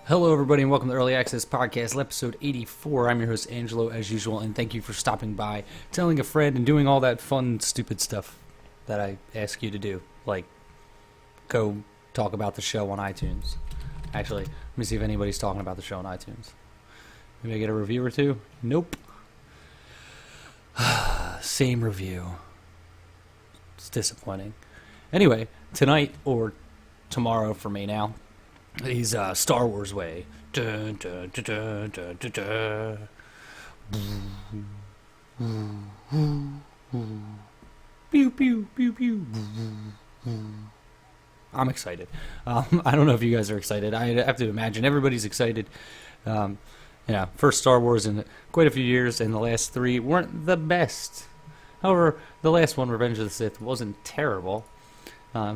Hello, everybody, and welcome to Early Access Podcast, episode 84. I'm your host, Angelo, as usual, and thank you for stopping by, telling a friend, and doing all that fun, stupid stuff that I ask you to do, like go talk about the show on iTunes. Actually, let me see if anybody's talking about the show on iTunes. Maybe I get a review or two? Nope. Same review. It's disappointing. Anyway, tonight, or tomorrow for me now, he's Star Wars way. Dun, dun, dun, dun, dun, dun, dun. Pew, pew, pew, pew. I'm excited. I don't know if you guys are excited. I have to imagine everybody's excited. First Star Wars in quite a few years, and the last three weren't the best. However, the last one, Revenge of the Sith, wasn't terrible.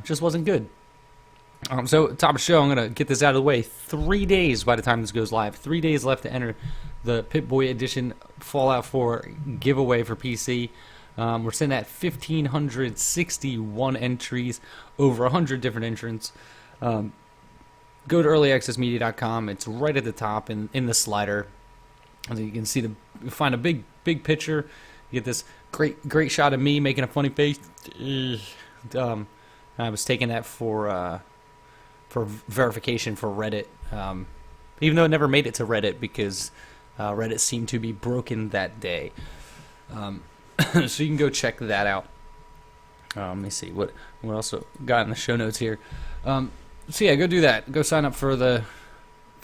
Just wasn't good. So, top of the show, I'm going to get this out of the way. 3 days by the time this goes live. 3 days left to enter the Pip-Boy Edition Fallout 4 giveaway for PC. We're sitting at 1,561 entries, over 100 different entrants. Go to earlyaccessmedia.com. It's right at the top in the slider. And you can see you find a big picture. You get this great shot of me making a funny face. I was taking that for verification for Reddit, even though it never made it to Reddit because Reddit seemed to be broken that day. So you can go check that out. Let me see what else got in the show notes here. So yeah, go do that. Go sign up for the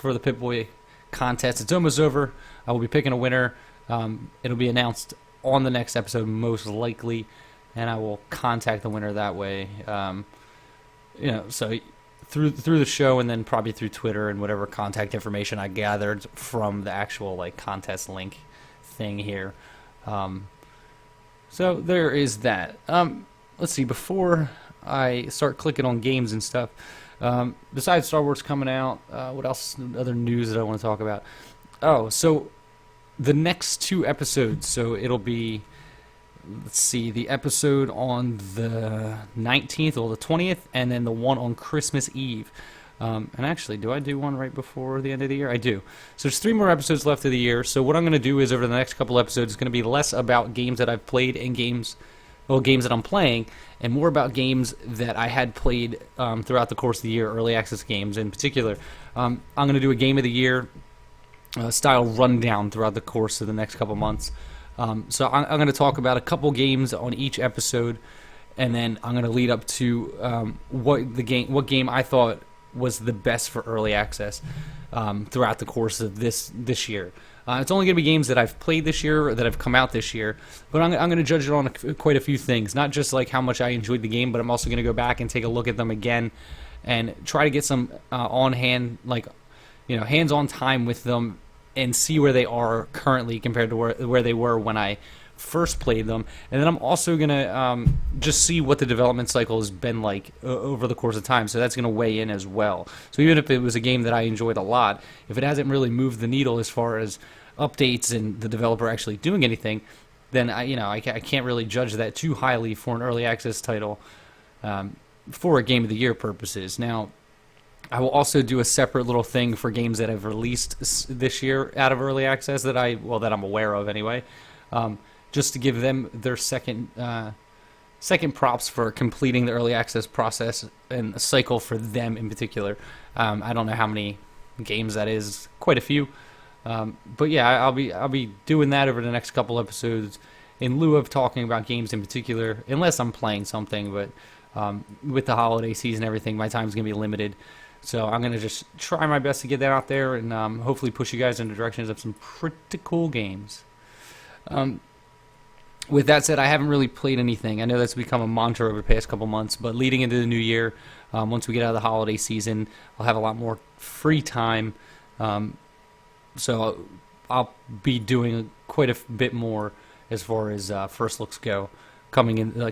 Pip-Boy contest. It's almost over. I will be picking a winner. It'll be announced on the next episode most likely, and I will contact the winner that way. So through the show, and then probably through Twitter and whatever contact information I gathered from the actual contest link thing here. So there is that. Let's see, before I start clicking on games and stuff, besides Star Wars coming out, what else, other news that I want to talk about? Oh, so the next two episodes, so it'll be, let's see, the episode on the 19th or the 20th, and then the one on Christmas Eve. And actually, do I do one right before the end of the year? I do. So there's 3 more episodes left of the year. So what I'm going to do is over the next couple episodes, it's going to be less about games that I've played and games that I'm playing, and more about games that I had played throughout the course of the year, early access games in particular. I'm going to do a game of the year style rundown throughout the course of the next couple months. So I'm going to talk about a couple games on each episode, and then I'm going to lead up to what game I thought was the best for early access throughout the course of this year. It's only going to be games that I've played this year or that have come out this year, but I'm going to judge it on quite a few things, not just like how much I enjoyed the game, but I'm also going to go back and take a look at them again and try to get some hands-on time with them and see where they are currently compared to where they were when I first played them. And then I'm also going to just see what the development cycle has been like over the course of time. So that's going to weigh in as well. So even if it was a game that I enjoyed a lot, if it hasn't really moved the needle as far as updates and the developer actually doing anything, then I can't really judge that too highly for an early access title for a Game of the Year purposes. Now, I will also do a separate little thing for games that have released this year out of early access that I'm aware of anyway, just to give them their second props for completing the early access process and the cycle for them in particular. I don't know how many games that is, quite a few, but yeah, I'll be doing that over the next couple episodes in lieu of talking about games in particular, unless I'm playing something. But with the holiday season and everything, my time's gonna be limited. So I'm going to just try my best to get that out there and hopefully push you guys in the directions of some pretty cool games. With that said, I haven't really played anything. I know that's become a mantra over the past couple months, but leading into the new year, once we get out of the holiday season, I'll have a lot more free time. So I'll be doing quite a bit more as far as first looks go,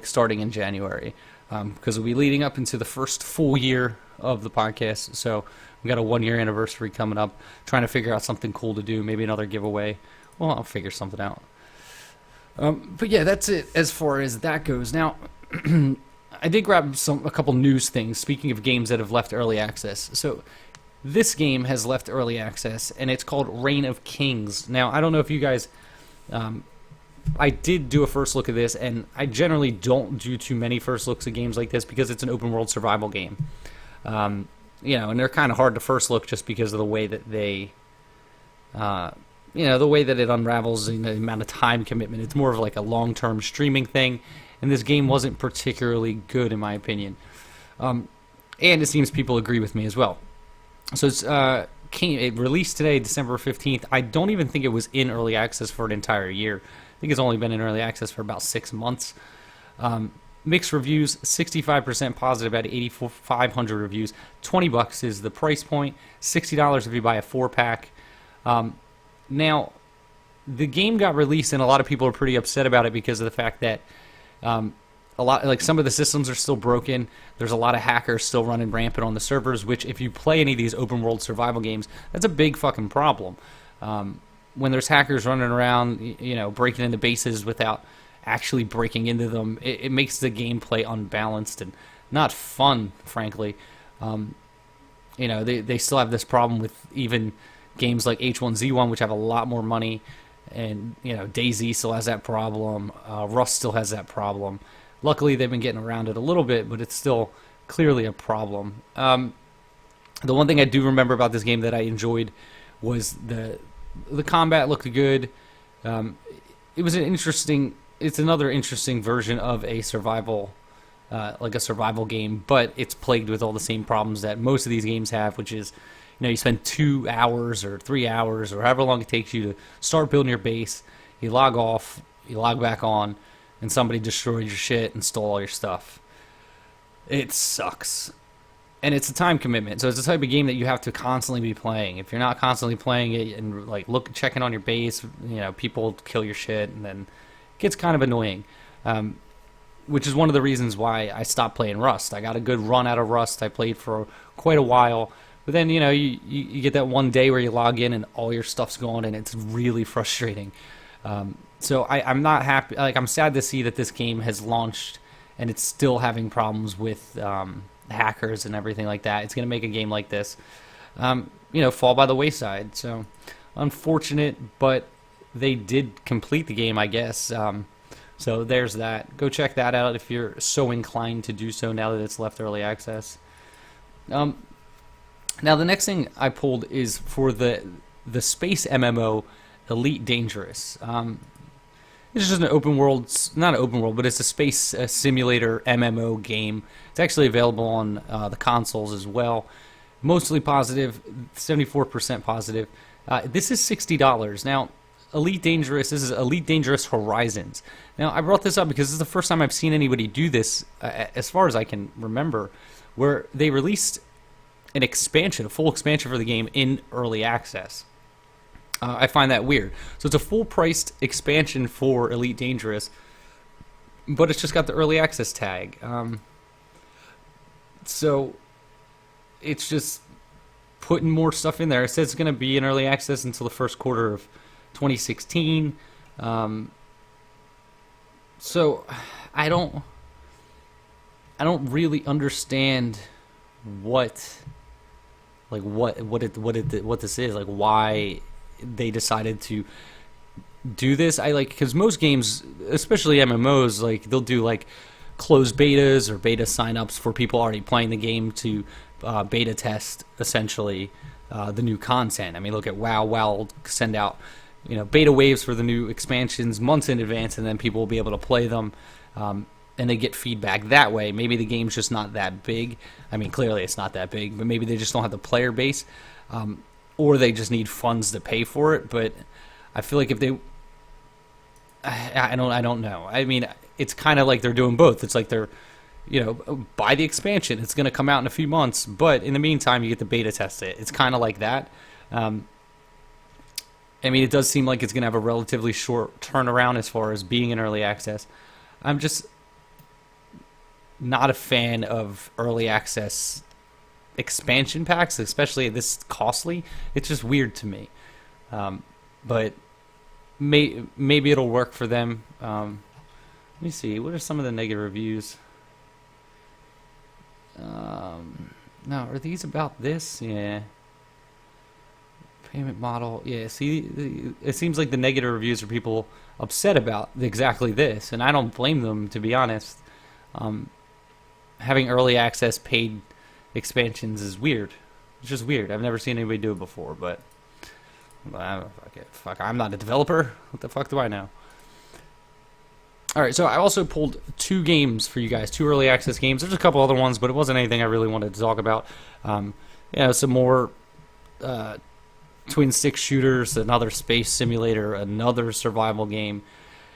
starting in January. Because we'll be leading up into the first full year of the podcast. So we got a 1-year anniversary coming up, trying to figure out something cool to do, maybe another giveaway. Well, I'll figure something out. But yeah, that's it as far as that goes. Now, I did grab a couple news things, speaking of games that have left early access. So This game has left early access, and it's called Reign of Kings. Now, I don't know if you guys... I did do a first look at this, and I generally don't do too many first looks at games like this because it's an open world survival game. And they're kind of hard to first look just because of the way that they... the way that it unravels and the amount of time commitment. It's more of like a long-term streaming thing, and this game wasn't particularly good in my opinion. And it seems people agree with me as well. So it released today, December 15th. I don't even think it was in early access for an entire year. I think it's only been in early access for about 6 months. Mixed reviews, 65% positive out of 8,500 reviews. $20 is the price point. $60 if you buy a 4-pack. Now, the game got released, and a lot of people are pretty upset about it because of the fact that some of the systems are still broken. There's a lot of hackers still running rampant on the servers, which if you play any of these open world survival games, that's a big fucking problem. When there's hackers running around, breaking into bases without actually breaking into them, it makes the gameplay unbalanced and not fun, frankly. They still have this problem with even games like H1Z1, which have a lot more money, and DayZ still has that problem. Rust still has that problem. Luckily, they've been getting around it a little bit, but it's still clearly a problem. The one thing I do remember about this game that I enjoyed was the combat looked good. It was it's another interesting version of a survival, like a survival game, but it's plagued with all the same problems that most of these games have, which is, you spend 2 hours or 3 hours or however long it takes you to start building your base. You log off, you log back on, and somebody destroyed your shit and stole all your stuff. It sucks. And it's a time commitment, so it's the type of game that you have to constantly be playing. If you're not constantly playing it and checking on your base, people kill your shit, and then it gets kind of annoying. Which is one of the reasons why I stopped playing Rust. I got a good run out of Rust. I played for quite a while. But then, you get that one day where you log in and all your stuff's gone, and it's really frustrating. So I'm not happy. I'm sad to see that this game has launched and it's still having problems with hackers and everything like that. It's going to make a game like this, fall by the wayside. So unfortunate, but they did complete the game, I guess. So there's that. Go check that out if you're so inclined to do so now that it's left early access. Now, the next thing I pulled is for the space MMO Elite Dangerous. It's just an open world, not an open world, but it's a space simulator MMO game. It's actually available on the consoles as well. Mostly positive, 74% positive. This is $60. Now, this is Elite Dangerous Horizons. Now, I brought this up because this is the first time I've seen anybody do this, as far as I can remember, where they released a full expansion for the game in early access. I find that weird. So it's a full-priced expansion for Elite Dangerous, but it's just got the early access tag. So it's just putting more stuff in there. It says it's going to be in early access until the first quarter of 2016. So I don't really understand what this is, like why they decided to do this. Because most games, especially MMOs, they'll do closed betas or beta signups for people already playing the game to beta test essentially the new content. I mean, look at WoW. WoW will send out beta waves for the new expansions months in advance, and then people will be able to play them. And they get feedback that way. Maybe the game's just not that big. I mean, clearly it's not that big, but maybe they just don't have the player base, or they just need funds to pay for it. But I feel like if they, I don't know. I mean, it's kind of like they're doing both. It's like they're, buy the expansion. It's going to come out in a few months, but in the meantime, you get to beta test it. It's kind of like that. I mean, it does seem like it's going to have a relatively short turnaround as far as being in early access. I'm just not a fan of early access expansion packs, especially this costly. It's just weird to me. But maybe it'll work for them. Let me see. What are some of the negative reviews? No, are these about this? Yeah. Payment model. Yeah, see, it seems like the negative reviews are people upset about exactly this, and I don't blame them, to be honest. Um, Having early access paid expansions is weird. It's just weird. I've never seen anybody do it before, but fuck, I'm not a developer. What the fuck do I know? All right, so I also pulled 2 games for you guys, 2 early access games. There's a couple other ones, but it wasn't anything I really wanted to talk about. Some more twin stick shooters, another space simulator, another survival game.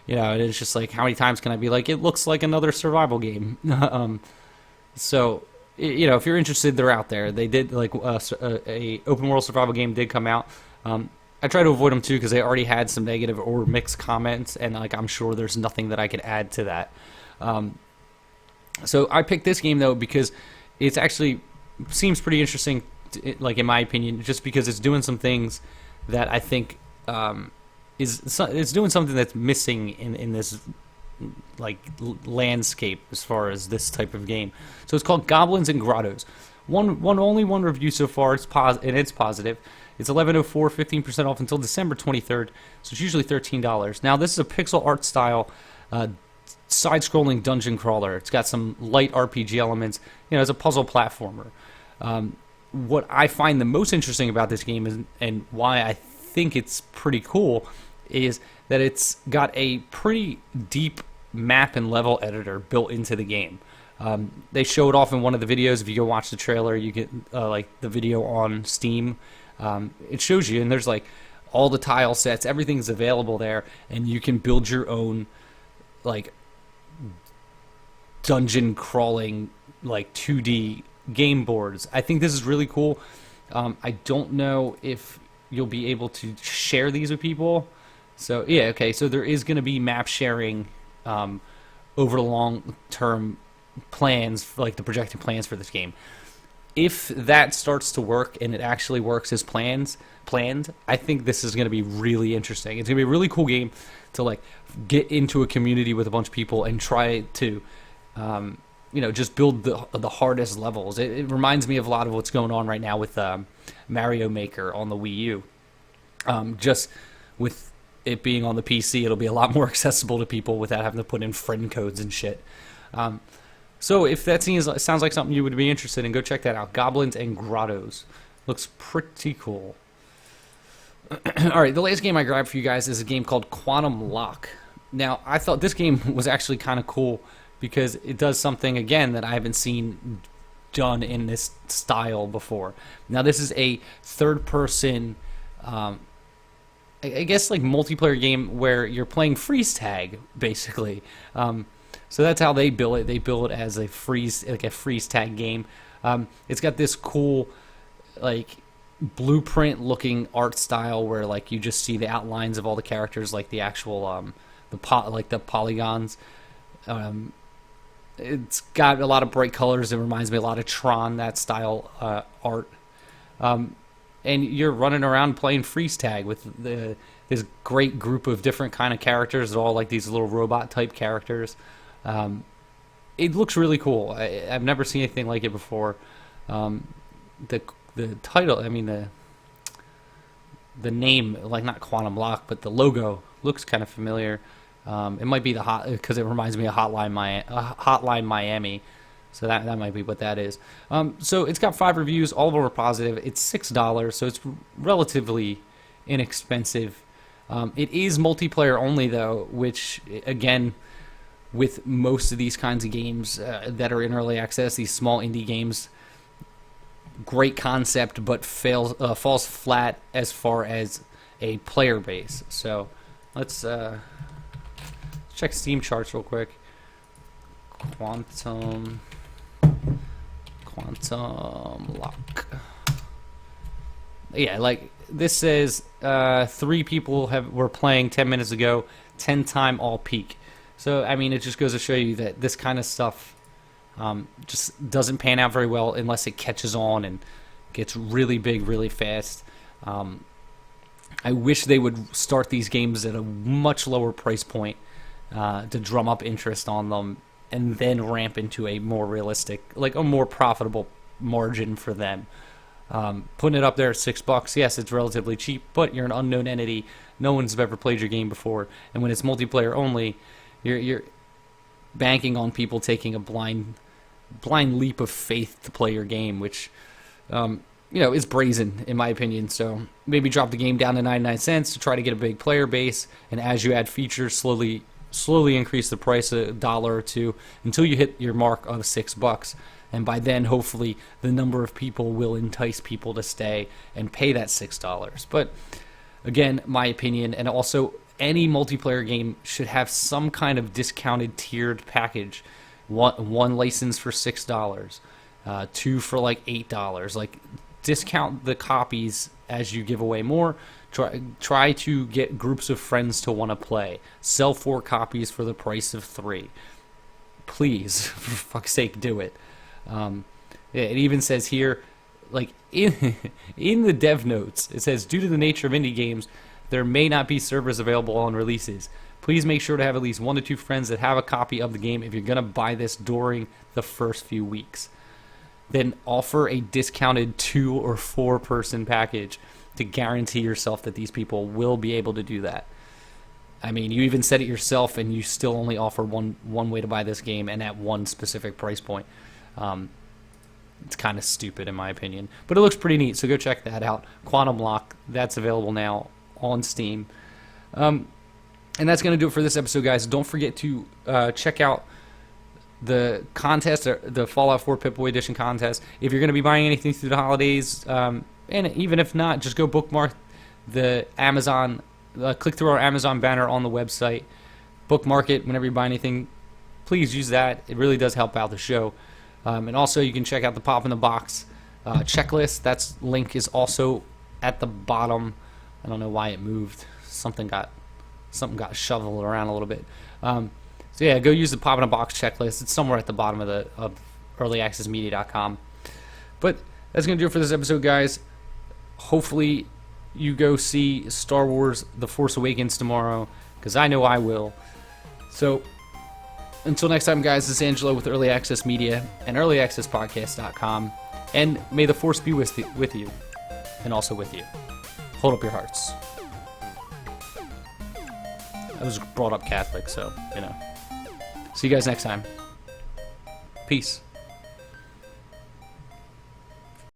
And it's just like, how many times can I be like, it looks like another survival game? So, if you're interested, they're out there. They did, like, a open world survival game did come out. I try to avoid them too because they already had some negative or mixed comments, and like I'm sure there's nothing that I could add to that. So I picked this game though because it's actually seems pretty interesting, like in my opinion, just because it's doing some things that I think it's doing something that's missing in this like landscape as far as this type of game. So it's called Goblins and Grottos. Only one review so far. It's positive. It's 11/04, 15% off until December 23rd. So it's usually $13. Now this is a pixel art style, side-scrolling dungeon crawler. It's got some light RPG elements. It's a puzzle platformer. What I find the most interesting about this game is, and why I think it's pretty cool, is that it's got a pretty deep map and level editor built into the game. They show it off in one of the videos. If you go watch the trailer, you get like the video on Steam. It shows you, and there's like all the tile sets, everything's available there, and you can build your own like dungeon crawling like 2D game boards. I think this is really cool. I don't know if you'll be able to share these with people. So yeah, okay. So there is going to be map sharing over the long term plans, like the projected plans for this game. If that starts to work and it actually works as planned, I think this is going to be really interesting. It's going to be a really cool game to like get into a community with a bunch of people and try to, just build the hardest levels. It reminds me of a lot of what's going on right now with Mario Maker on the Wii U. Just with it being on the PC, it'll be a lot more accessible to people without having to put in friend codes and shit. So if that sounds like something you would be interested in, go check that out. Goblins and Grottos. Looks pretty cool. All right, the latest game I grabbed for you guys is a game called Quantum Lock. Now, I thought this game was actually kind of cool because it does something, again, that I haven't seen done in this style before. Now, this is a third-person, I guess, like multiplayer game where you're playing freeze tag, basically. So that's how they build it. They build it as a freeze tag game. It's got this cool, like, blueprint-looking art style where, like, you just see the outlines of all the characters, like the actual, the polygons. It's got a lot of bright colors. It reminds me a lot of Tron, that style art. And you're running around playing freeze tag with this great group of different kind of characters. They're all like these little robot-type characters. It looks really cool. I've never seen anything like it before. The title, I mean the name, like not Quantum Lock, but the logo looks kind of familiar. It might be because it reminds me of Hotline Miami. So that might be what that is. So it's got 5 reviews. All of them are positive. It's $6, so it's relatively inexpensive. It is multiplayer only, though, which, again, with most of these kinds of games that are in early access, these small indie games, great concept, but falls flat as far as a player base. So let's check Steam charts real quick. Quantum Lock. Yeah, like this says 3 people were playing 10 minutes ago, 10 time all peak. So, I mean, it just goes to show you that this kind of stuff just doesn't pan out very well unless it catches on and gets really big really fast. I wish they would start these games at a much lower price point to drum up interest on them and then ramp into a more realistic, like a more profitable margin for them. Putting it up there at $6, yes, it's relatively cheap, but you're an unknown entity. No one's ever played your game before, and when it's multiplayer only, you're banking on people taking a blind leap of faith to play your game, which is brazen in my opinion. So maybe drop the game down to 99 cents to try to get a big player base, and as you add features, slowly increase the price $1 or $2 until you hit your mark of $6. And by then, hopefully, the number of people will entice people to stay and pay that $6. But again, my opinion, and also any multiplayer game should have some kind of discounted tiered package. One license for $6, two for like $8. Like, discount the copies as you give away more. Try to get groups of friends to want to play. Sell 4 copies for the price of 3. Please, for fuck's sake, do it. It even says here, like in the dev notes, it says, due to the nature of indie games, there may not be servers available on releases. Please make sure to have at least 1 to 2 friends that have a copy of the game if you're going to buy this during the first few weeks. Then offer a discounted 2 or 4 person package to guarantee yourself that these people will be able to do that. I mean, you even said it yourself, and you still only offer one way to buy this game, and at one specific price point. It's kind of stupid in my opinion, but it looks pretty neat, so go check that out. Quantum Lock, that's available now on Steam. And that's going to do it for this episode, guys. Don't forget to check out the contest, the Fallout 4 Pip-Boy Edition contest. If you're going to be buying anything through the holidays, and even if not, just go bookmark the Amazon, click through our Amazon banner on the website, bookmark it whenever you buy anything. Please use that. It really does help out the show. And also, you can check out the Pop in the Box checklist. That link is also at the bottom. I don't know why it moved. Something got shoveled around a little bit. So yeah, go use the Pop in a Box checklist. It's somewhere at the bottom of earlyaccessmedia.com. But that's gonna do it for this episode, guys. Hopefully, you go see Star Wars: The Force Awakens tomorrow, because I know I will. So, until next time, guys, this is Angelo with Early Access Media and earlyaccesspodcast.com. And may the Force be with you, and also with you. Hold up your hearts. I was brought up Catholic, so, See you guys next time. Peace.